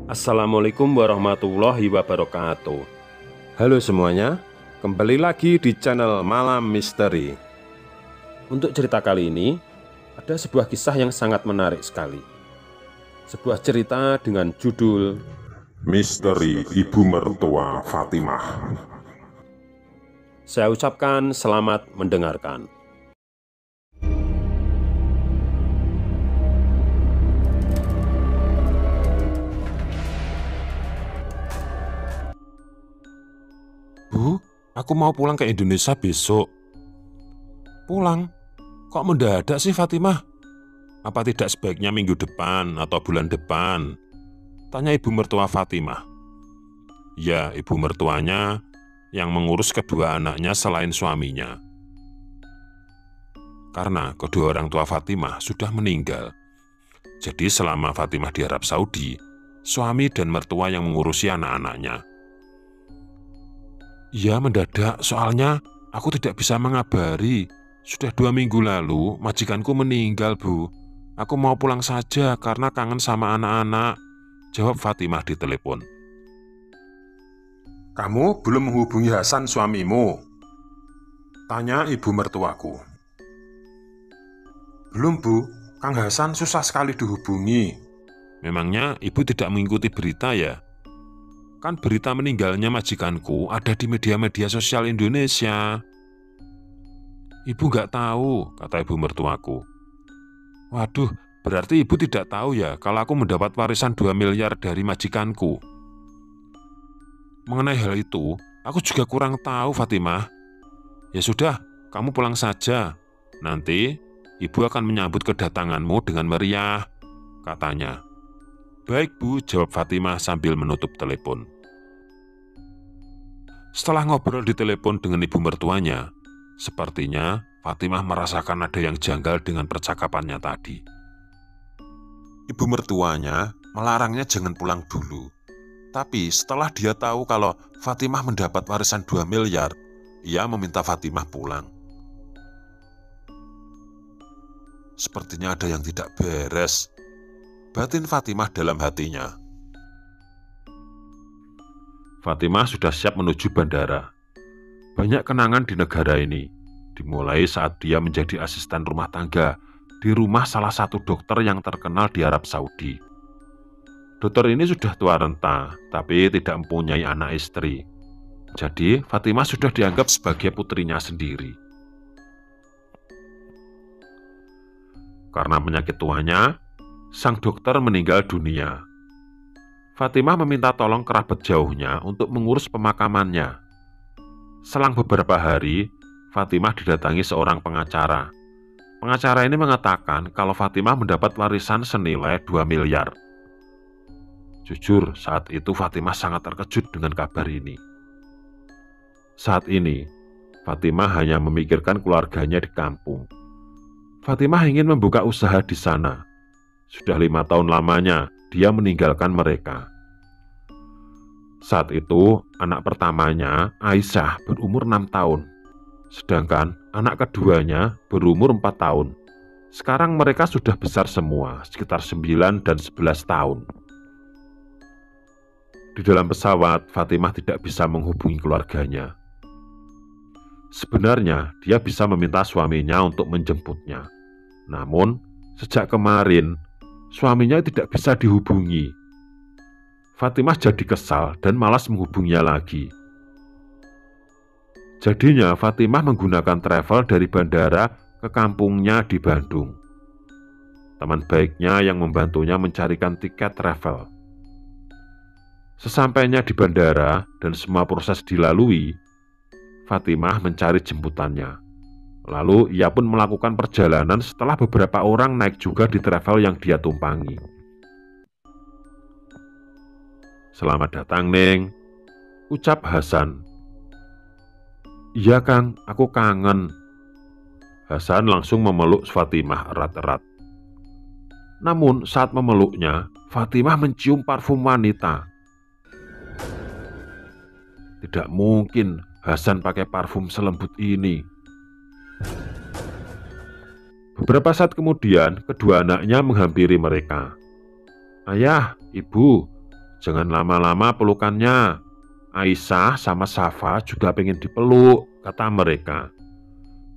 Assalamualaikum warahmatullahi wabarakatuh. Halo semuanya, kembali lagi di channel Malam Misteri. Untuk cerita kali ini, ada sebuah kisah yang sangat menarik sekali. Sebuah cerita dengan judul Misteri Ibu Mertua Fatimah. Saya ucapkan selamat mendengarkan. Bu, aku mau pulang ke Indonesia besok. Pulang? Kok mendadak sih Fatimah? Apa tidak sebaiknya minggu depan atau bulan depan? Tanya ibu mertua Fatimah. Ya, ibu mertuanya yang mengurus kedua anaknya selain suaminya. Karena kedua orang tua Fatimah sudah meninggal. Jadi selama Fatimah di Arab Saudi, suami dan mertua yang mengurusi anak-anaknya. Ya, mendadak, soalnya aku tidak bisa mengabari. Sudah 2 minggu lalu, majikanku meninggal, Bu. Aku mau pulang saja karena kangen sama anak-anak, jawab Fatimah di telepon. Kamu belum menghubungi Hasan suamimu? Tanya ibu mertuaku. Belum, Bu. Kang Hasan susah sekali dihubungi. Memangnya ibu tidak mengikuti berita ya? Kan berita meninggalnya majikanku ada di media-media sosial Indonesia. Ibu nggak tahu, kata ibu mertuaku. Waduh, berarti ibu tidak tahu ya kalau aku mendapat warisan 2 miliar dari majikanku. Mengenai hal itu, aku juga kurang tahu, Fatimah. Ya sudah, kamu pulang saja. Nanti ibu akan menyambut kedatanganmu dengan meriah, katanya. Baik, Bu, jawab Fatimah sambil menutup telepon. Setelah ngobrol di telepon dengan ibu mertuanya, sepertinya Fatimah merasakan ada yang janggal dengan percakapannya tadi. Ibu mertuanya melarangnya jangan pulang dulu. Tapi setelah dia tahu kalau Fatimah mendapat warisan 2 miliar, ia meminta Fatimah pulang. Sepertinya ada yang tidak beres, batin Fatimah dalam hatinya. Fatimah sudah siap menuju bandara. Banyak kenangan di negara ini, dimulai saat dia menjadi asisten rumah tangga di rumah salah satu dokter yang terkenal di Arab Saudi. Dokter ini sudah tua renta, tapi tidak mempunyai anak istri. Jadi, Fatimah sudah dianggap sebagai putrinya sendiri. Karena penyakit tuanya, sang dokter meninggal dunia. Fatimah meminta tolong kerabat jauhnya untuk mengurus pemakamannya. Selang beberapa hari, Fatimah didatangi seorang pengacara. Pengacara ini mengatakan kalau Fatimah mendapat warisan senilai 2 miliar. Jujur, saat itu Fatimah sangat terkejut dengan kabar ini. Saat ini, Fatimah hanya memikirkan keluarganya di kampung. Fatimah ingin membuka usaha di sana. Sudah 5 tahun lamanya dia meninggalkan mereka. Saat itu, anak pertamanya, Aisyah, berumur 6 tahun. Sedangkan anak keduanya berumur 4 tahun. Sekarang mereka sudah besar semua, sekitar 9 dan 11 tahun. Di dalam pesawat, Fatimah tidak bisa menghubungi keluarganya. Sebenarnya, dia bisa meminta suaminya untuk menjemputnya. Namun, sejak kemarin, suaminya tidak bisa dihubungi. Fatimah jadi kesal dan malas menghubunginya lagi. Jadinya Fatimah menggunakan travel dari bandara ke kampungnya di Bandung. Teman baiknya yang membantunya mencarikan tiket travel. Sesampainya di bandara dan semua proses dilalui, Fatimah mencari jemputannya. Lalu ia pun melakukan perjalanan setelah beberapa orang naik juga di travel yang dia tumpangi. Selamat datang, Neng, ucap Hasan. Iya, Kang, aku kangen. Hasan langsung memeluk Fatimah erat-erat. Namun saat memeluknya, Fatimah mencium parfum wanita. Tidak mungkin Hasan pakai parfum selembut ini. Beberapa saat kemudian, kedua anaknya menghampiri mereka. Ayah, ibu, jangan lama-lama pelukannya. Aisyah sama Safa juga pengen dipeluk, kata mereka.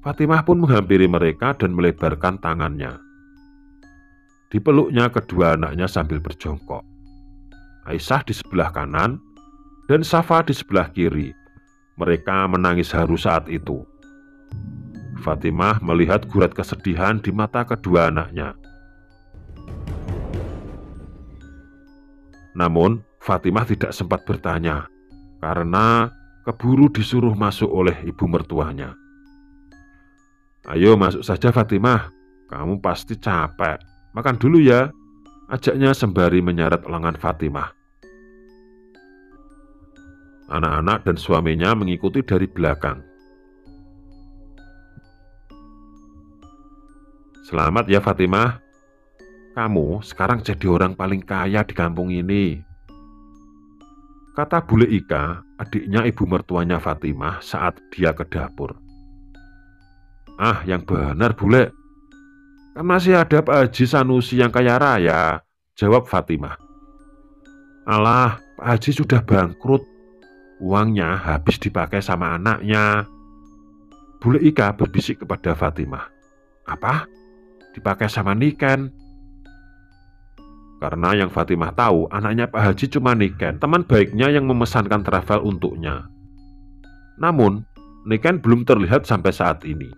Fatimah pun menghampiri mereka dan melebarkan tangannya. Dipeluknya kedua anaknya sambil berjongkok. Aisyah di sebelah kanan dan Safa di sebelah kiri. Mereka menangis haru saat itu. Fatimah melihat gurat kesedihan di mata kedua anaknya. Namun, Fatimah tidak sempat bertanya karena keburu disuruh masuk oleh ibu mertuanya. Ayo masuk saja Fatimah, kamu pasti capek. Makan dulu ya, ajaknya sembari menyeret lengan Fatimah. Anak-anak dan suaminya mengikuti dari belakang. Selamat ya Fatimah, kamu sekarang jadi orang paling kaya di kampung ini, kata Bule Ika, adiknya ibu mertuanya Fatimah saat dia ke dapur. Ah, yang benar Bule, kan masih ada Pak Haji Sanusi yang kaya raya, jawab Fatimah. Alah, Pak Haji sudah bangkrut, uangnya habis dipakai sama anaknya. Bule Ika berbisik kepada Fatimah. Apa? Dipakai sama Niken? Karena yang Fatimah tahu, anaknya Pak Haji cuma Niken, teman baiknya yang memesankan travel untuknya. Namun, Niken belum terlihat sampai saat ini.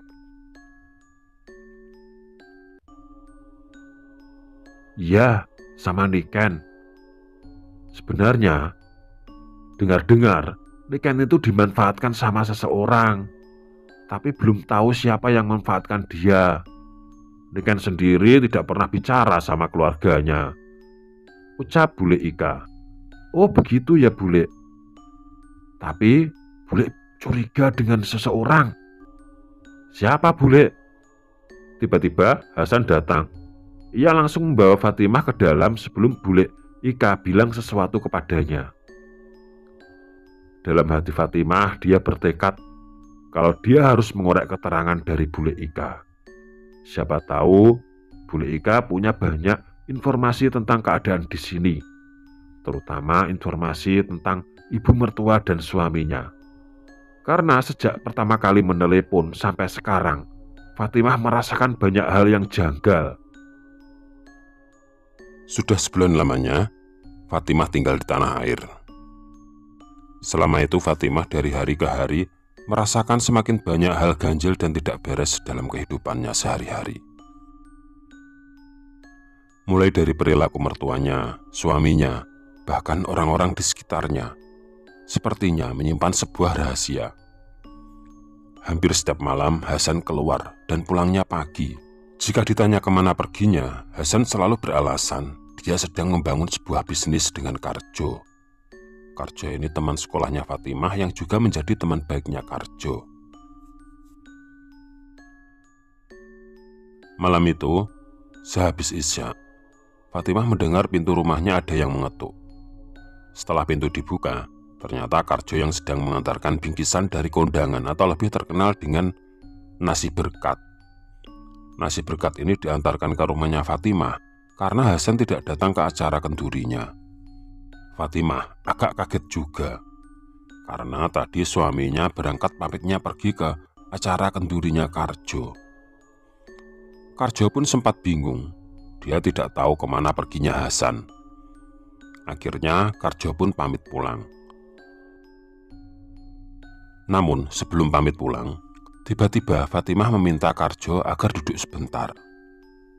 Iya, sama Niken. Sebenarnya, dengar-dengar, Niken itu dimanfaatkan sama seseorang, tapi belum tahu siapa yang memanfaatkan dia. Niken sendiri tidak pernah bicara sama keluarganya, ucap Bule Ika. Oh begitu ya Bule. Tapi Bule curiga dengan seseorang. Siapa Bule? Tiba-tiba Hasan datang. Ia langsung membawa Fatimah ke dalam sebelum Bule Ika bilang sesuatu kepadanya. Dalam hati Fatimah, dia bertekad kalau dia harus mengorek keterangan dari Bule Ika. Siapa tahu Bule Ika punya banyak informasi tentang keadaan di sini, terutama informasi tentang ibu mertua dan suaminya. Karena sejak pertama kali menelepon sampai sekarang, Fatimah merasakan banyak hal yang janggal. Sudah sebulan lamanya, Fatimah tinggal di tanah air. Selama itu Fatimah dari hari ke hari merasakan semakin banyak hal ganjil dan tidak beres dalam kehidupannya sehari-hari. Mulai dari perilaku mertuanya, suaminya, bahkan orang-orang di sekitarnya, sepertinya menyimpan sebuah rahasia. Hampir setiap malam Hasan keluar dan pulangnya pagi. Jika ditanya kemana perginya, Hasan selalu beralasan dia sedang membangun sebuah bisnis dengan Karjo. Karjo ini teman sekolahnya Fatimah yang juga menjadi teman baiknya Karjo. Malam itu, sehabis Isya, Fatimah mendengar pintu rumahnya ada yang mengetuk. Setelah pintu dibuka, ternyata Karjo yang sedang mengantarkan bingkisan dari kondangan atau lebih terkenal dengan nasi berkat. Nasi berkat ini diantarkan ke rumahnya Fatimah karena Hasan tidak datang ke acara kendurinya. Fatimah agak kaget juga karena tadi suaminya berangkat pamitnya pergi ke acara kendurinya Karjo. Karjo pun sempat bingung. Dia tidak tahu kemana perginya Hasan. Akhirnya Karjo pun pamit pulang. Namun sebelum pamit pulang, tiba-tiba Fatimah meminta Karjo agar duduk sebentar.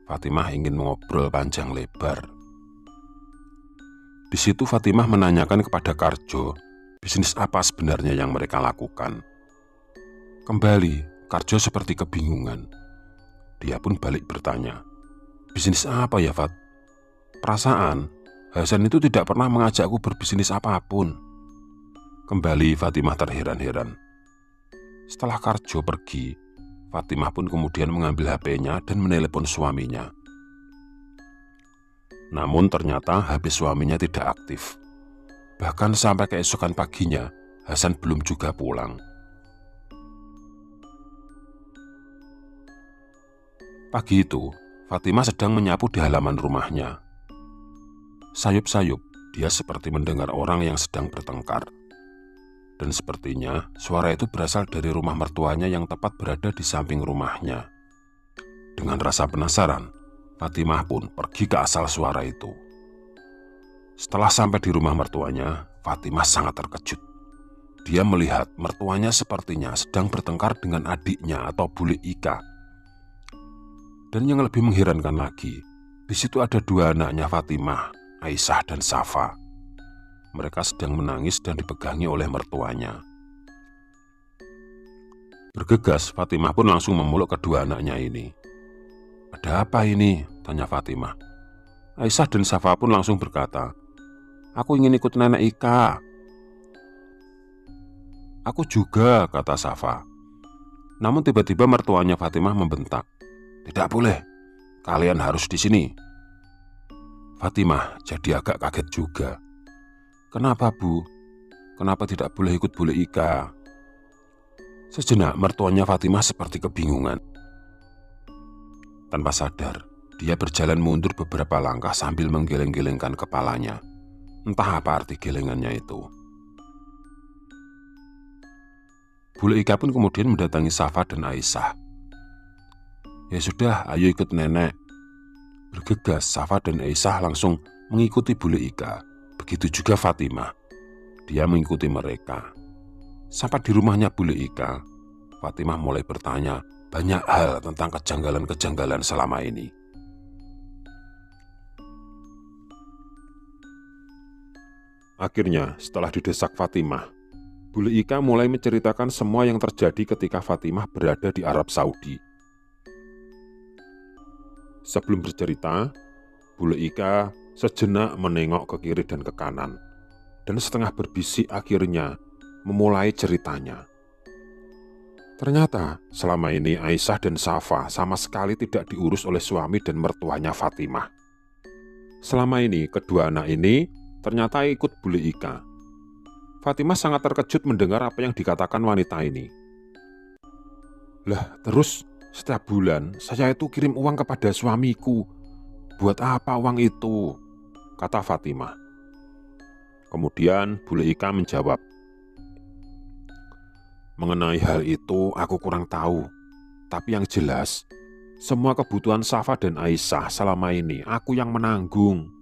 Fatimah ingin mengobrol panjang lebar. Di situ Fatimah menanyakan kepada Karjo bisnis apa sebenarnya yang mereka lakukan. Kembali Karjo seperti kebingungan. Dia pun balik bertanya, bisnis apa ya Fat? Perasaan Hasan itu tidak pernah mengajakku berbisnis apapun. Kembali Fatimah terheran-heran. Setelah Karjo pergi, Fatimah pun kemudian mengambil HP-nya dan menelepon suaminya. Namun ternyata HP suaminya tidak aktif. Bahkan sampai keesokan paginya, Hasan belum juga pulang. Pagi itu, Fatimah sedang menyapu di halaman rumahnya. Sayup-sayup, Dia seperti mendengar orang yang sedang bertengkar. Dan sepertinya suara itu berasal dari rumah mertuanya yang tepat berada di samping rumahnya. Dengan rasa penasaran, Fatimah pun pergi ke asal suara itu. Setelah sampai di rumah mertuanya, Fatimah sangat terkejut. Dia melihat mertuanya sepertinya sedang bertengkar dengan adiknya atau bule Ika. Dan yang lebih mengherankan lagi, di situ ada dua anaknya Fatimah, Aisyah dan Safa. Mereka sedang menangis dan dipegangi oleh mertuanya. Bergegas, Fatimah pun langsung memeluk kedua anaknya ini. "Ada apa ini?" tanya Fatimah. Aisyah dan Safa pun langsung berkata, "Aku ingin ikut nenek Ika." "Aku juga," kata Safa. Namun tiba-tiba mertuanya Fatimah membentak, "Tidak boleh, kalian harus di sini." Fatimah jadi agak kaget juga. "Kenapa, Bu? Kenapa tidak boleh ikut bule Ika?" Sejenak mertuanya Fatimah seperti kebingungan. Tanpa sadar, dia berjalan mundur beberapa langkah sambil menggeleng-gelengkan kepalanya. Entah apa arti gelengannya itu. Bule Ika pun kemudian mendatangi Safa dan Aisyah. "Ya sudah, ayo ikut nenek." Bergegas, Safa dan Aisyah langsung mengikuti bule Ika. Begitu juga Fatimah. Dia mengikuti mereka. Sampai di rumahnya bule Ika, Fatimah mulai bertanya banyak hal tentang kejanggalan-kejanggalan selama ini. Akhirnya, setelah didesak Fatimah, bule Ika mulai menceritakan semua yang terjadi ketika Fatimah berada di Arab Saudi. Sebelum bercerita, bule Ika sejenak menengok ke kiri dan ke kanan, dan setengah berbisik akhirnya memulai ceritanya. Ternyata selama ini Aisyah dan Safa sama sekali tidak diurus oleh suami dan mertuanya Fatimah. Selama ini kedua anak ini ternyata ikut bule Ika. Fatimah sangat terkejut mendengar apa yang dikatakan wanita ini. "Lah terus setiap bulan saya itu kirim uang kepada suamiku. Buat apa uang itu?" kata Fatimah. Kemudian bule Ika menjawab, "Mengenai hal itu aku kurang tahu. Tapi yang jelas, semua kebutuhan Safa dan Aisyah selama ini aku yang menanggung.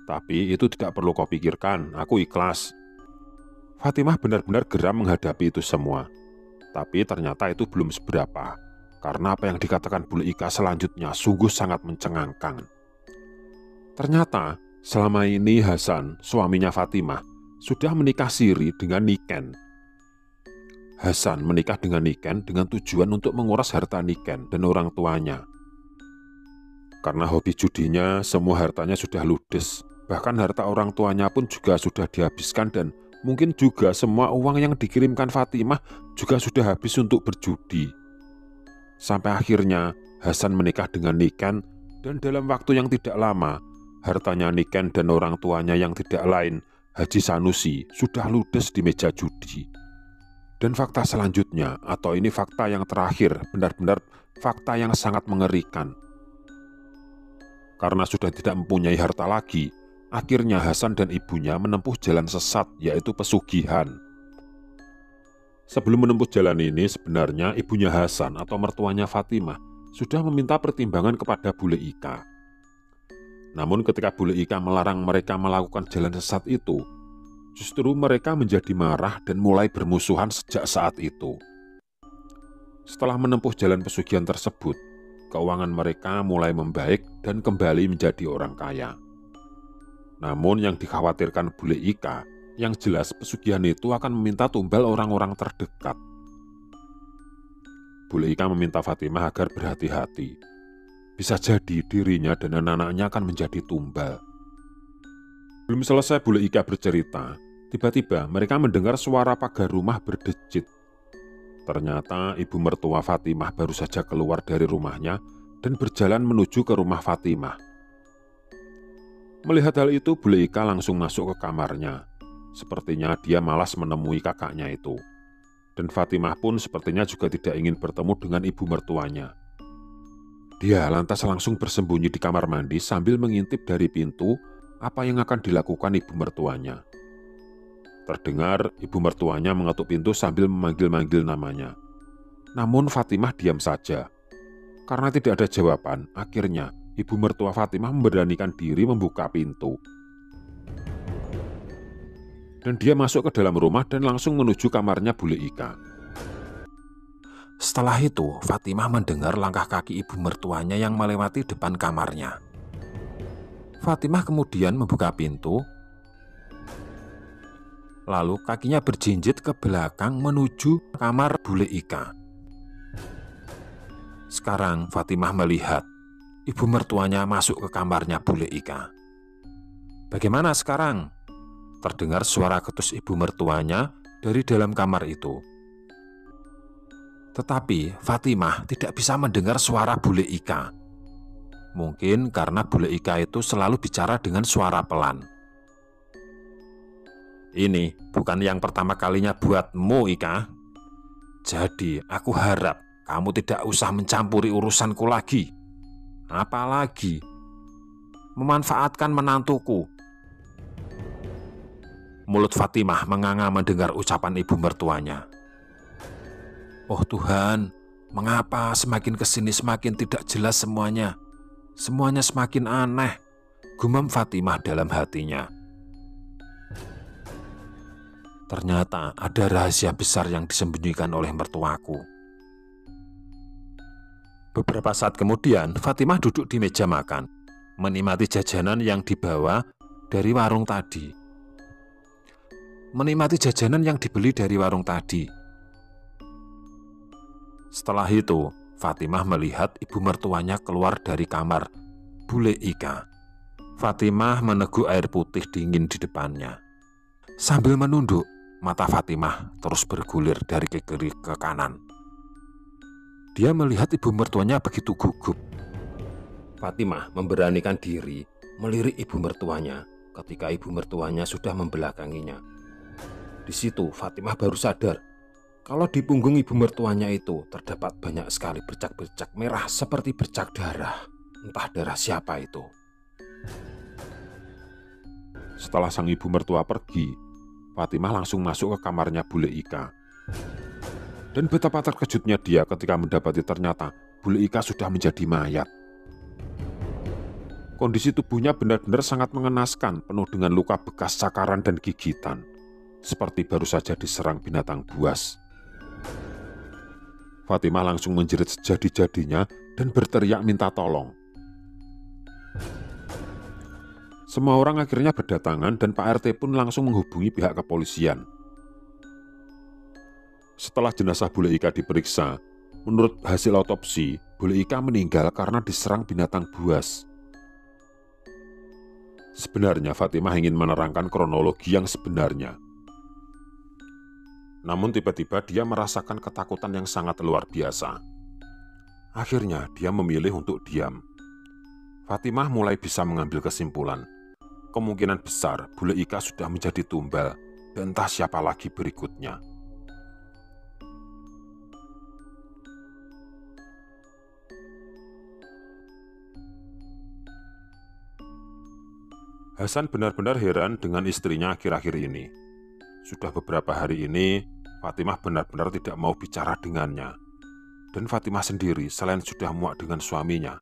Tapi itu tidak perlu kau pikirkan, aku ikhlas." Fatimah benar-benar geram menghadapi itu semua. Tapi ternyata itu belum seberapa, karena apa yang dikatakan bule Ika selanjutnya sungguh sangat mencengangkan. Ternyata selama ini Hasan, suaminya Fatimah, sudah menikah siri dengan Niken. Hasan menikah dengan Niken dengan tujuan untuk menguras harta Niken dan orang tuanya. Karena hobi judinya, semua hartanya sudah ludes. Bahkan harta orang tuanya pun juga sudah dihabiskan dan mungkin juga semua uang yang dikirimkan Fatimah juga sudah habis untuk berjudi. Sampai akhirnya Hasan menikah dengan Niken dan dalam waktu yang tidak lama, hartanya Niken dan orang tuanya yang tidak lain, Haji Sanusi, sudah ludes di meja judi. Dan fakta selanjutnya, atau ini fakta yang terakhir, benar-benar fakta yang sangat mengerikan. Karena sudah tidak mempunyai harta lagi, akhirnya Hasan dan ibunya menempuh jalan sesat, yaitu pesugihan. Sebelum menempuh jalan ini, sebenarnya ibunya Hasan atau mertuanya Fatimah sudah meminta pertimbangan kepada bule Ika. Namun ketika bule Ika melarang mereka melakukan jalan sesat itu, justru mereka menjadi marah dan mulai bermusuhan sejak saat itu. Setelah menempuh jalan pesugihan tersebut, keuangan mereka mulai membaik dan kembali menjadi orang kaya. Namun yang dikhawatirkan bule Ika, yang jelas pesugihan itu akan meminta tumbal orang-orang terdekat. Bule Ika meminta Fatimah agar berhati-hati. Bisa jadi dirinya dan anak-anaknya akan menjadi tumbal. Belum selesai bule Ika bercerita, tiba-tiba mereka mendengar suara pagar rumah berdecit. Ternyata ibu mertua Fatimah baru saja keluar dari rumahnya dan berjalan menuju ke rumah Fatimah. Melihat hal itu, bule Ika langsung masuk ke kamarnya. Sepertinya dia malas menemui kakaknya itu. Dan Fatimah pun sepertinya juga tidak ingin bertemu dengan ibu mertuanya. Dia lantas langsung bersembunyi di kamar mandi sambil mengintip dari pintu apa yang akan dilakukan ibu mertuanya. Terdengar ibu mertuanya mengetuk pintu sambil memanggil-manggil namanya. Namun Fatimah diam saja. Karena tidak ada jawaban, akhirnya ibu mertua Fatimah memberanikan diri membuka pintu. Dan dia masuk ke dalam rumah dan langsung menuju kamarnya Bule Ika. Setelah itu, Fatimah mendengar langkah kaki ibu mertuanya yang melewati depan kamarnya. Fatimah kemudian membuka pintu, lalu kakinya berjinjit ke belakang menuju kamar Bule Ika. Sekarang Fatimah melihat ibu mertuanya masuk ke kamarnya Bule Ika. "Bagaimana sekarang?" Terdengar suara ketus ibu mertuanya dari dalam kamar itu. Tetapi Fatimah tidak bisa mendengar suara Bule Ika. Mungkin karena Bule Ika itu selalu bicara dengan suara pelan. "Ini bukan yang pertama kalinya buatmu, Ika. Jadi aku harap kamu tidak usah mencampuri urusanku lagi. Apalagi memanfaatkan menantuku." Mulut Fatimah menganga mendengar ucapan ibu mertuanya. "Oh Tuhan, mengapa semakin kesini semakin tidak jelas semuanya? Semuanya semakin aneh," gumam Fatimah dalam hatinya. Ternyata ada rahasia besar yang disembunyikan oleh mertuaku. Beberapa saat kemudian, Fatimah duduk di meja makan, menikmati jajanan yang dibawa dari warung tadi. Setelah itu, Fatimah melihat ibu mertuanya keluar dari kamar Bule Ika. Fatimah meneguk air putih dingin di depannya. Sambil menunduk, mata Fatimah terus bergulir dari kiri ke kanan. Dia melihat ibu mertuanya begitu gugup. Fatimah memberanikan diri melirik ibu mertuanya ketika ibu mertuanya sudah membelakanginya. Di situ Fatimah baru sadar kalau di punggung ibu mertuanya itu terdapat banyak sekali bercak-bercak merah seperti bercak darah. Entah darah siapa itu. Setelah sang ibu mertua pergi, Fatimah langsung masuk ke kamarnya Bule Ika. Dan betapa terkejutnya dia ketika mendapati ternyata Bule Ika sudah menjadi mayat. Kondisi tubuhnya benar-benar sangat mengenaskan, penuh dengan luka bekas cakaran dan gigitan, seperti baru saja diserang binatang buas. Fatimah langsung menjerit sejadi-jadinya dan berteriak minta tolong. Semua orang akhirnya berdatangan dan Pak RT pun langsung menghubungi pihak kepolisian. Setelah jenazah Bule Ika diperiksa, menurut hasil otopsi, Bule Ika meninggal karena diserang binatang buas. Sebenarnya Fatimah ingin menerangkan kronologi yang sebenarnya. Namun tiba-tiba dia merasakan ketakutan yang sangat luar biasa. Akhirnya dia memilih untuk diam. Fatimah mulai bisa mengambil kesimpulan. Kemungkinan besar Bule Ika sudah menjadi tumbal dan entah siapa lagi berikutnya. Hasan benar-benar heran dengan istrinya akhir-akhir ini. Sudah beberapa hari ini, Fatimah benar-benar tidak mau bicara dengannya. Dan Fatimah sendiri, selain sudah muak dengan suaminya,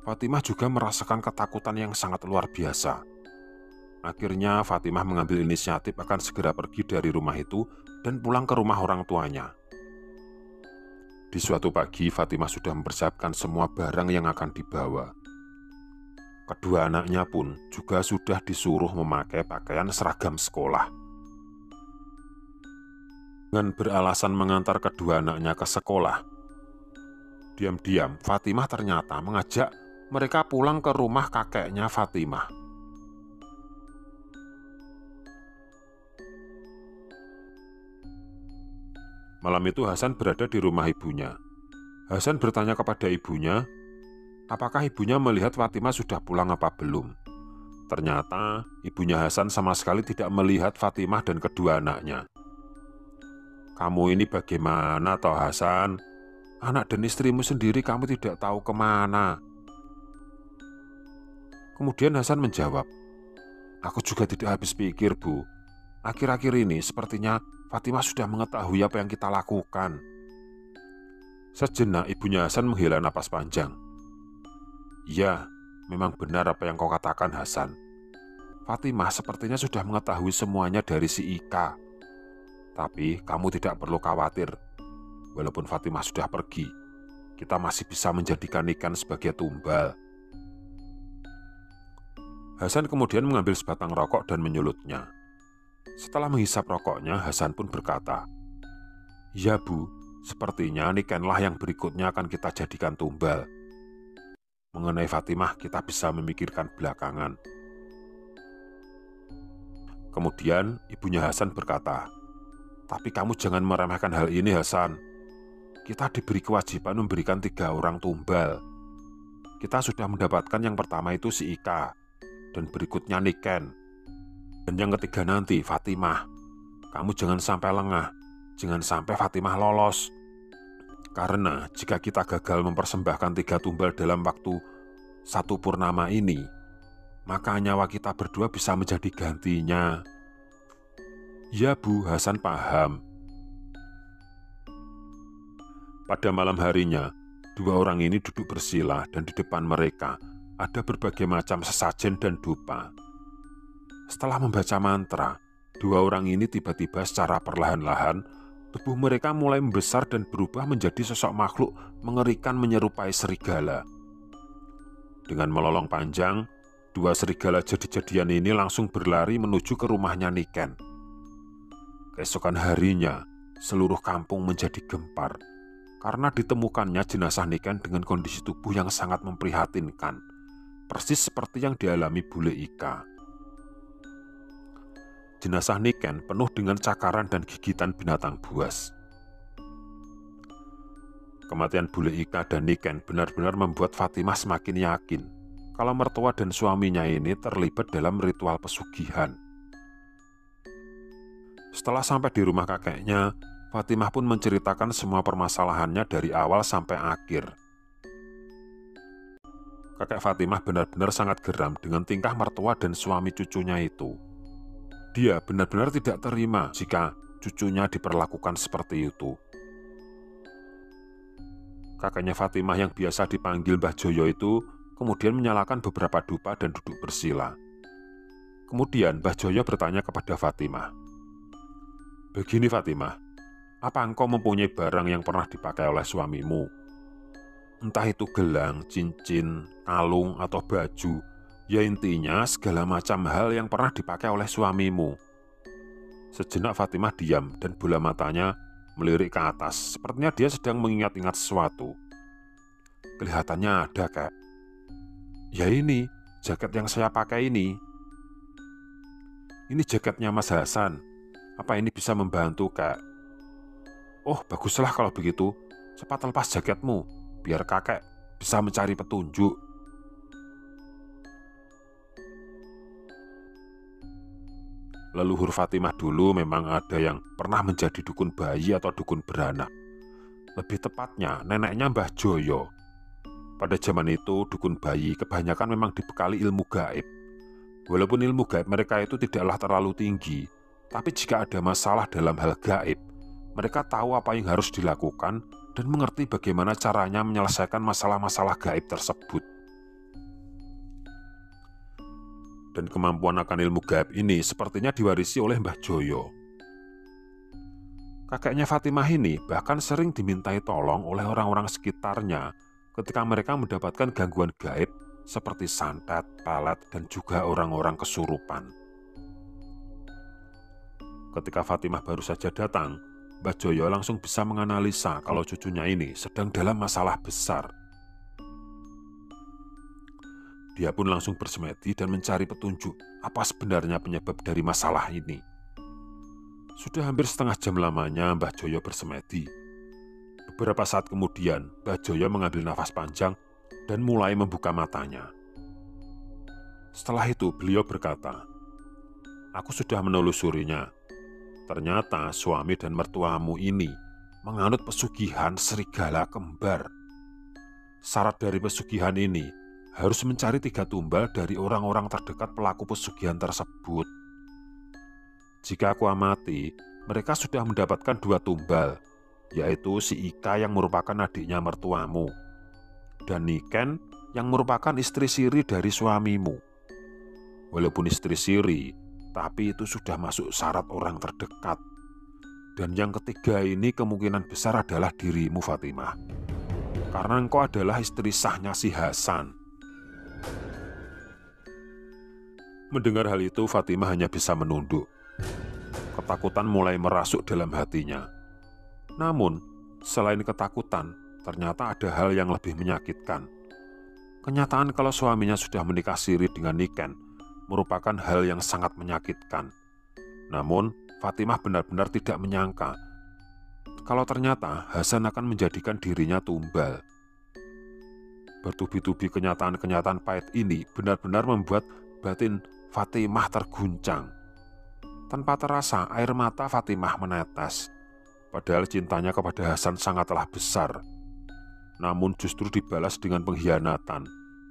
Fatimah juga merasakan ketakutan yang sangat luar biasa. Akhirnya Fatimah mengambil inisiatif akan segera pergi dari rumah itu dan pulang ke rumah orang tuanya. Di suatu pagi, Fatimah sudah mempersiapkan semua barang yang akan dibawa. Kedua anaknya pun juga sudah disuruh memakai pakaian seragam sekolah. Dengan beralasan mengantar kedua anaknya ke sekolah, diam-diam Fatimah ternyata mengajak mereka pulang ke rumah kakeknya Fatimah. Malam itu Hasan berada di rumah ibunya. Hasan bertanya kepada ibunya, apakah ibunya melihat Fatimah sudah pulang apa belum. Ternyata ibunya Hasan sama sekali tidak melihat Fatimah dan kedua anaknya. "Kamu ini bagaimana toh Hasan? Anak dan istrimu sendiri kamu tidak tahu kemana?" Kemudian Hasan menjawab, Aku juga tidak habis pikir, Bu. Akhir-akhir ini sepertinya Fatimah sudah mengetahui apa yang kita lakukan. Sejenak ibunya Hasan menghela napas panjang. Ya, memang benar apa yang kau katakan, Hasan. Fatimah sepertinya sudah mengetahui semuanya dari si Ika. Tapi kamu tidak perlu khawatir. Walaupun Fatimah sudah pergi, kita masih bisa menjadikan ikan sebagai tumbal. Hasan kemudian mengambil sebatang rokok dan menyulutnya. Setelah menghisap rokoknya, Hasan pun berkata, "Ya Bu, sepertinya Nikenlah yang berikutnya akan kita jadikan tumbal. Mengenai Fatimah kita bisa memikirkan belakangan." Kemudian ibunya Hasan berkata, "Tapi kamu jangan meremehkan hal ini, Hasan. Kita diberi kewajiban memberikan 3 orang tumbal. Kita sudah mendapatkan yang pertama itu si Ika, dan berikutnya Niken, dan yang ketiga nanti Fatimah. Kamu jangan sampai lengah, jangan sampai Fatimah lolos. Karena jika kita gagal mempersembahkan 3 tumbal dalam waktu 1 purnama ini, maka nyawa kita berdua bisa menjadi gantinya." "Ya Bu," Hasan paham. Pada malam harinya, 2 orang ini duduk bersila dan di depan mereka ada berbagai macam sesajen dan dupa. Setelah membaca mantra, 2 orang ini tiba-tiba secara perlahan-lahan tubuh mereka mulai membesar dan berubah menjadi sosok makhluk mengerikan menyerupai serigala. Dengan melolong panjang, 2 serigala jadi-jadian ini langsung berlari menuju ke rumahnya Niken. Keesokan harinya, seluruh kampung menjadi gempar karena ditemukannya jenazah Niken dengan kondisi tubuh yang sangat memprihatinkan, persis seperti yang dialami bule Ika. Jenazah Niken penuh dengan cakaran dan gigitan binatang buas. Kematian bule Ika dan Niken benar-benar membuat Fatimah semakin yakin kalau mertua dan suaminya ini terlibat dalam ritual pesugihan. Setelah sampai di rumah kakeknya, Fatimah pun menceritakan semua permasalahannya dari awal sampai akhir. Kakek Fatimah benar-benar sangat geram dengan tingkah mertua dan suami cucunya itu. Dia benar-benar tidak terima jika cucunya diperlakukan seperti itu. Kakeknya Fatimah yang biasa dipanggil Mbah Joyo itu kemudian menyalakan beberapa dupa dan duduk bersila. Kemudian Mbah Joyo bertanya kepada Fatimah, "Begini Fatimah, apa engkau mempunyai barang yang pernah dipakai oleh suamimu? Entah itu gelang, cincin, kalung, atau baju. Ya intinya segala macam hal yang pernah dipakai oleh suamimu." Sejenak Fatimah diam dan bola matanya melirik ke atas. Sepertinya dia sedang mengingat-ingat sesuatu. "Kelihatannya ada, Kak." "Ya ini, jaket yang saya pakai ini." "Ini jaketnya Mas Hasan. Apa ini bisa membantu, Kak?" "Oh, baguslah kalau begitu. Cepat lepas jaketmu, biar kakek bisa mencari petunjuk." Leluhur Fatimah dulu memang ada yang pernah menjadi dukun bayi atau dukun beranak. Lebih tepatnya, neneknya Mbah Joyo. Pada zaman itu, dukun bayi kebanyakan memang dibekali ilmu gaib. Walaupun ilmu gaib mereka itu tidaklah terlalu tinggi, tapi jika ada masalah dalam hal gaib, mereka tahu apa yang harus dilakukan dan mengerti bagaimana caranya menyelesaikan masalah-masalah gaib tersebut. Dan kemampuan akan ilmu gaib ini sepertinya diwarisi oleh Mbah Joyo. Kakeknya Fatimah ini bahkan sering dimintai tolong oleh orang-orang sekitarnya ketika mereka mendapatkan gangguan gaib seperti santet, pelet, dan juga orang-orang kesurupan. Ketika Fatimah baru saja datang, Mbah Joyo langsung bisa menganalisa kalau cucunya ini sedang dalam masalah besar. Dia pun langsung bersemedi dan mencari petunjuk apa sebenarnya penyebab dari masalah ini. Sudah hampir setengah jam lamanya Mbah Joyo bersemedi. Beberapa saat kemudian, Mbah Joyo mengambil nafas panjang dan mulai membuka matanya. Setelah itu beliau berkata, "Aku sudah menelusurinya. Ternyata suami dan mertuamu ini menganut pesugihan serigala kembar. Syarat dari pesugihan ini harus mencari 3 tumbal dari orang-orang terdekat pelaku pesugihan tersebut. Jika aku amati, mereka sudah mendapatkan 2 tumbal, yaitu si Ika yang merupakan adiknya mertuamu, dan Niken yang merupakan istri siri dari suamimu. Walaupun istri siri, tapi itu sudah masuk syarat orang terdekat. Dan yang ketiga ini kemungkinan besar adalah dirimu, Fatimah, karena engkau adalah istri sahnya si Hasan. Mendengar hal itu, Fatimah hanya bisa menunduk. Ketakutan mulai merasuk dalam hatinya. Namun, selain ketakutan, ternyata ada hal yang lebih menyakitkan. Kenyataan kalau suaminya sudah menikah siri dengan Niken merupakan hal yang sangat menyakitkan. Namun, Fatimah benar-benar tidak menyangka kalau ternyata Hasan akan menjadikan dirinya tumbal. Bertubi-tubi kenyataan-kenyataan pahit ini benar-benar membuat batin Fatimah terguncang. Tanpa terasa, air mata Fatimah menetes. Padahal cintanya kepada Hasan sangatlah besar. Namun justru dibalas dengan pengkhianatan.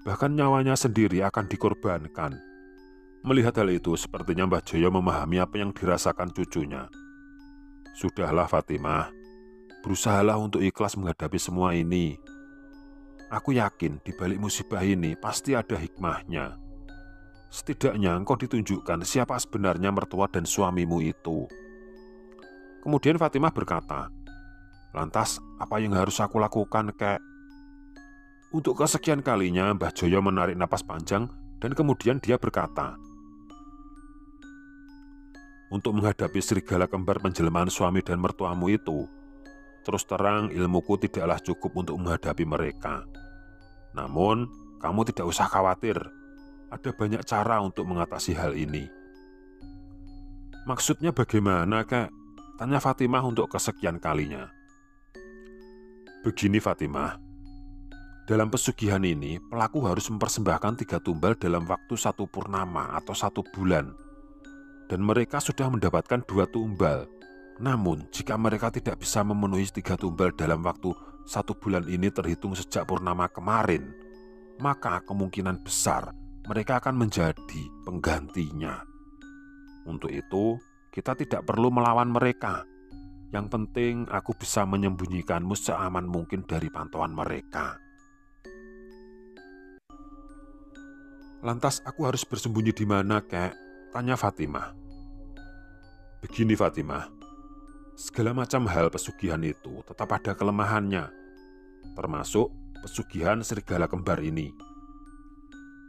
Bahkan nyawanya sendiri akan dikorbankan. Melihat hal itu, sepertinya Mbah Joyo memahami apa yang dirasakan cucunya. Sudahlah Fatimah, berusahalah untuk ikhlas menghadapi semua ini. Aku yakin di balik musibah ini pasti ada hikmahnya. Setidaknya engkau ditunjukkan siapa sebenarnya mertua dan suamimu itu. Kemudian Fatimah berkata, "Lantas apa yang harus aku lakukan, Kek?" Untuk kesekian kalinya Mbah Joyo menarik napas panjang dan kemudian dia berkata, "Untuk menghadapi serigala kembar penjelmaan suami dan mertuamu itu, terus terang ilmuku tidaklah cukup untuk menghadapi mereka. Namun, kamu tidak usah khawatir. Ada banyak cara untuk mengatasi hal ini." "Maksudnya bagaimana, Kak?" tanya Fatimah untuk kesekian kalinya. "Begini Fatimah, dalam pesugihan ini pelaku harus mempersembahkan 3 tumbal dalam waktu 1 purnama atau 1 bulan. Dan mereka sudah mendapatkan 2 tumbal. Namun jika mereka tidak bisa memenuhi 3 tumbal dalam waktu 1 bulan ini terhitung sejak purnama kemarin, maka kemungkinan besar mereka akan menjadi penggantinya. Untuk itu, kita tidak perlu melawan mereka. Yang penting aku bisa menyembunyikanmu seaman mungkin dari pantauan mereka." "Lantas aku harus bersembunyi di mana, Kek?" tanya Fatimah. "Begini Fatimah, segala macam hal pesugihan itu tetap ada kelemahannya, termasuk pesugihan serigala kembar ini.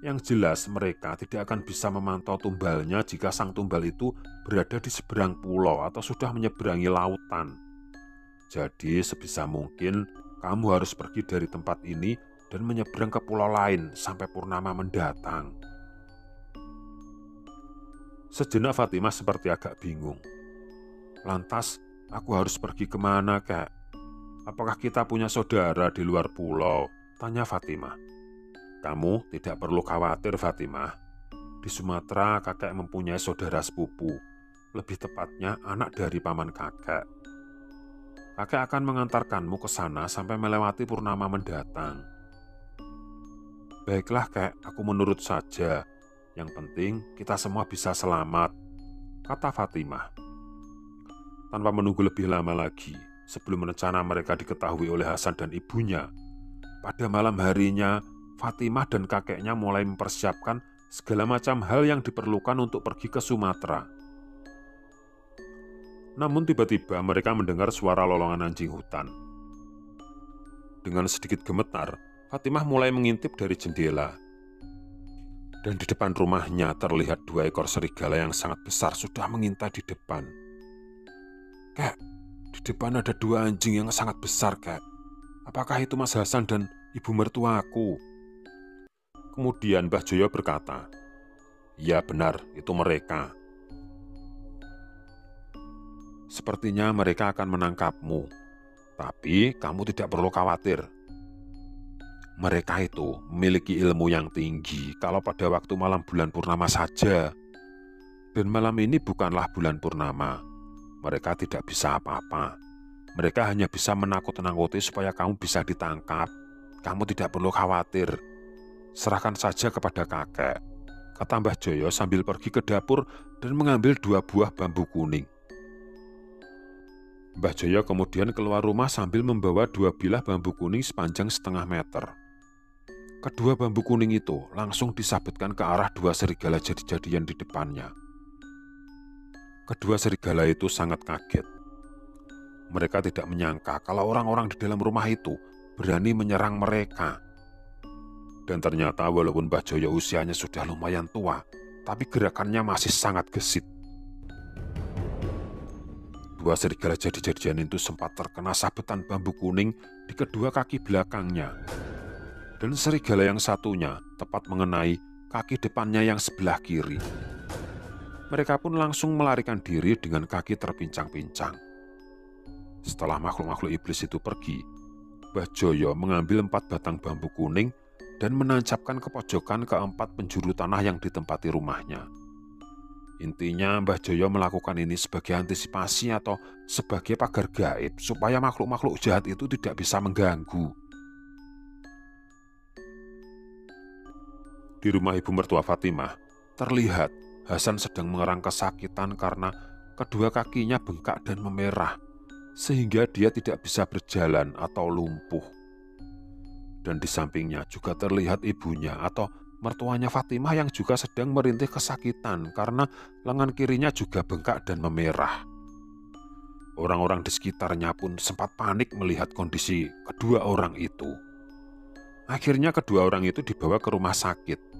Yang jelas mereka tidak akan bisa memantau tumbalnya jika sang tumbal itu berada di seberang pulau atau sudah menyeberangi lautan. Jadi sebisa mungkin kamu harus pergi dari tempat ini dan menyeberang ke pulau lain sampai purnama mendatang." Sejenak Fatimah seperti agak bingung. "Lantas aku harus pergi kemana, Kak? Apakah kita punya saudara di luar pulau?" tanya Fatimah. "Kamu tidak perlu khawatir Fatimah. Di Sumatera kakek mempunyai saudara sepupu, lebih tepatnya anak dari paman kakek. Kakek akan mengantarkanmu ke sana sampai melewati purnama mendatang." "Baiklah Kek, aku menurut saja. Yang penting kita semua bisa selamat," kata Fatimah. Tanpa menunggu lebih lama lagi, sebelum rencana mereka diketahui oleh Hasan dan ibunya, pada malam harinya Fatimah dan kakeknya mulai mempersiapkan segala macam hal yang diperlukan untuk pergi ke Sumatera. Namun tiba-tiba mereka mendengar suara lolongan anjing hutan. Dengan sedikit gemetar, Fatimah mulai mengintip dari jendela. Dan di depan rumahnya terlihat 2 ekor serigala yang sangat besar sudah mengintai di depan. "Kek, di depan ada 2 anjing yang sangat besar, Kek. Apakah itu Mas Hasan dan ibu mertuaku?" Kemudian Mbah Joyo berkata, "Ya benar, itu mereka. Sepertinya mereka akan menangkapmu. Tapi kamu tidak perlu khawatir. Mereka itu memiliki ilmu yang tinggi kalau pada waktu malam bulan purnama saja. Dan malam ini bukanlah bulan purnama. Mereka tidak bisa apa-apa. Mereka hanya bisa menakut-nakuti supaya kamu bisa ditangkap. Kamu tidak perlu khawatir. Serahkan saja kepada kakek, kata Mbah Joyo sambil pergi ke dapur dan mengambil 2 buah bambu kuning. Mbah Joyo kemudian keluar rumah sambil membawa 2 bilah bambu kuning sepanjang setengah meter. Kedua bambu kuning itu langsung disabetkan ke arah 2 serigala jadi-jadian di depannya. Kedua serigala itu sangat kaget. Mereka tidak menyangka kalau orang-orang di dalam rumah itu berani menyerang mereka. Dan ternyata walaupun Mbah Joyo usianya sudah lumayan tua, tapi gerakannya masih sangat gesit. 2 serigala jadi-jadian itu sempat terkena sabetan bambu kuning di kedua kaki belakangnya. Dan serigala yang satunya tepat mengenai kaki depannya yang sebelah kiri. Mereka pun langsung melarikan diri dengan kaki terpincang-pincang. Setelah makhluk-makhluk iblis itu pergi, Mbah Joyo mengambil 4 batang bambu kuning dan menancapkan ke pojokan ke-4 penjuru tanah yang ditempati rumahnya. Intinya Mbah Joyo melakukan ini sebagai antisipasi atau sebagai pagar gaib supaya makhluk-makhluk jahat itu tidak bisa mengganggu. Di rumah ibu mertua Fatimah, terlihat Hasan sedang mengerang kesakitan karena kedua kakinya bengkak dan memerah, sehingga dia tidak bisa berjalan atau lumpuh. Dan di sampingnya juga terlihat ibunya atau mertuanya Fatimah yang juga sedang merintih kesakitan karena lengan kirinya juga bengkak dan memerah. Orang-orang di sekitarnya pun sempat panik melihat kondisi kedua orang itu. Akhirnya kedua orang itu dibawa ke rumah sakit.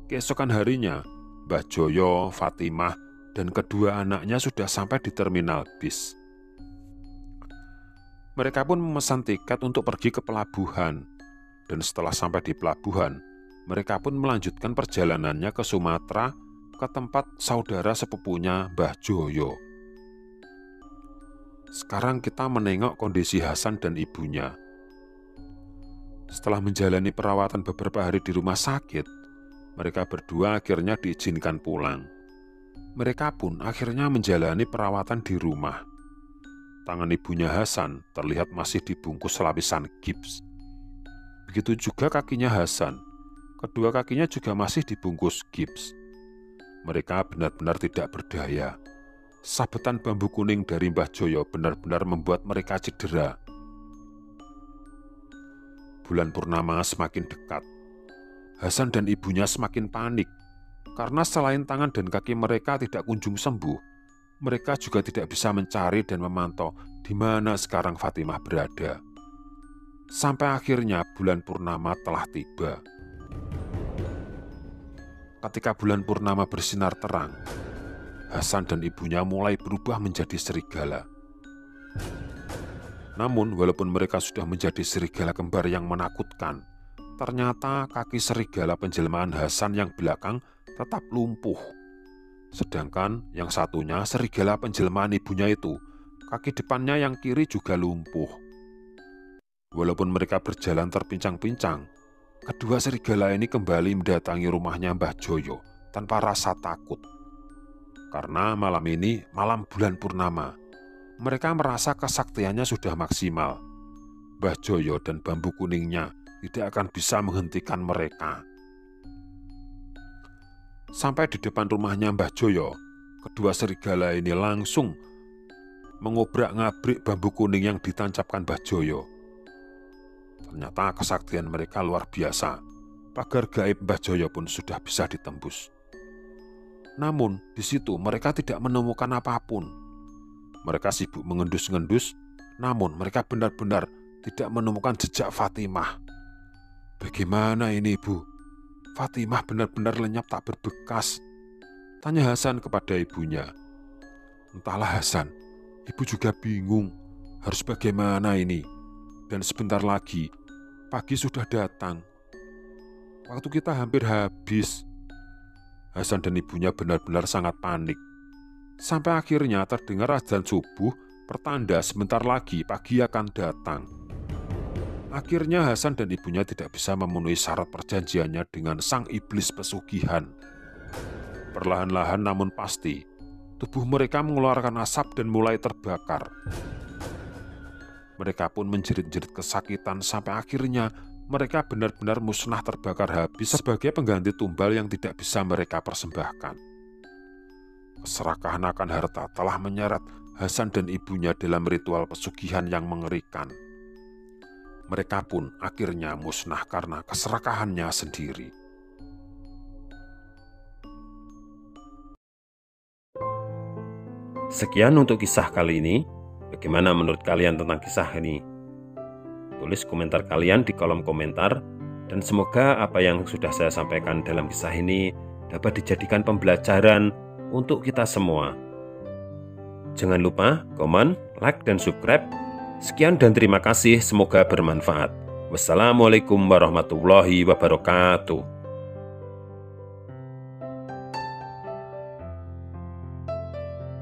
Keesokan harinya, Mbah Joyo, Fatimah, dan kedua anaknya sudah sampai di terminal bis. Mereka pun memesan tiket untuk pergi ke pelabuhan. Dan setelah sampai di pelabuhan, mereka pun melanjutkan perjalanannya ke Sumatera, ke tempat saudara sepupunya Mbah Joyo. Sekarang kita menengok kondisi Hasan dan ibunya. Setelah menjalani perawatan beberapa hari di rumah sakit, mereka berdua akhirnya diizinkan pulang. Mereka pun akhirnya menjalani perawatan di rumah. Tangan ibunya Hasan terlihat masih dibungkus lapisan gips. Begitu juga kakinya Hasan. Kedua kakinya juga masih dibungkus gips. Mereka benar-benar tidak berdaya. Sabetan bambu kuning dari Mbah Joyo benar-benar membuat mereka cedera. Bulan purnama semakin dekat. Hasan dan ibunya semakin panik. Karena selain tangan dan kaki mereka tidak kunjung sembuh, mereka juga tidak bisa mencari dan memantau di mana sekarang Fatimah berada. Sampai akhirnya bulan purnama telah tiba. Ketika bulan purnama bersinar terang, Hasan dan ibunya mulai berubah menjadi serigala. Namun walaupun mereka sudah menjadi serigala kembar yang menakutkan, ternyata kaki serigala penjelmaan Hasan yang belakang tetap lumpuh. Sedangkan yang satunya serigala penjelmaan ibunya itu, kaki depannya yang kiri juga lumpuh. Walaupun mereka berjalan terpincang-pincang, kedua serigala ini kembali mendatangi rumahnya Mbah Joyo tanpa rasa takut. Karena malam ini malam bulan purnama, mereka merasa kesaktiannya sudah maksimal. Mbah Joyo dan bambu kuningnya tidak akan bisa menghentikan mereka. Sampai di depan rumahnya Mbah Joyo, kedua serigala ini langsung mengobrak-ngabrik bambu kuning yang ditancapkan Mbah Joyo. Ternyata kesaktian mereka luar biasa. Pagar gaib Mbah Joyo pun sudah bisa ditembus. Namun di situ mereka tidak menemukan apapun. Mereka sibuk mengendus-ngendus, namun mereka benar-benar tidak menemukan jejak Fatimah. Bagaimana ini, Bu? Fatimah benar-benar lenyap tak berbekas. Tanya Hasan kepada ibunya. Entahlah Hasan, ibu juga bingung harus bagaimana ini. Dan sebentar lagi pagi sudah datang. Waktu kita hampir habis. Hasan dan ibunya benar-benar sangat panik. Sampai akhirnya terdengar azan subuh pertanda sebentar lagi pagi akan datang. Akhirnya Hasan dan ibunya tidak bisa memenuhi syarat perjanjiannya dengan sang iblis pesugihan. Perlahan-lahan namun pasti, tubuh mereka mengeluarkan asap dan mulai terbakar. Mereka pun menjerit-jerit kesakitan sampai akhirnya mereka benar-benar musnah terbakar habis sebagai pengganti tumbal yang tidak bisa mereka persembahkan. Keserakahan akan harta telah menyeret Hasan dan ibunya dalam ritual pesugihan yang mengerikan. Mereka pun akhirnya musnah karena keserakahannya sendiri. Sekian untuk kisah kali ini. Bagaimana menurut kalian tentang kisah ini? Tulis komentar kalian di kolom komentar, dan semoga apa yang sudah saya sampaikan dalam kisah ini dapat dijadikan pembelajaran untuk kita semua. Jangan lupa komen, like, dan subscribe. Sekian dan terima kasih, semoga bermanfaat. Wassalamualaikum warahmatullahi wabarakatuh.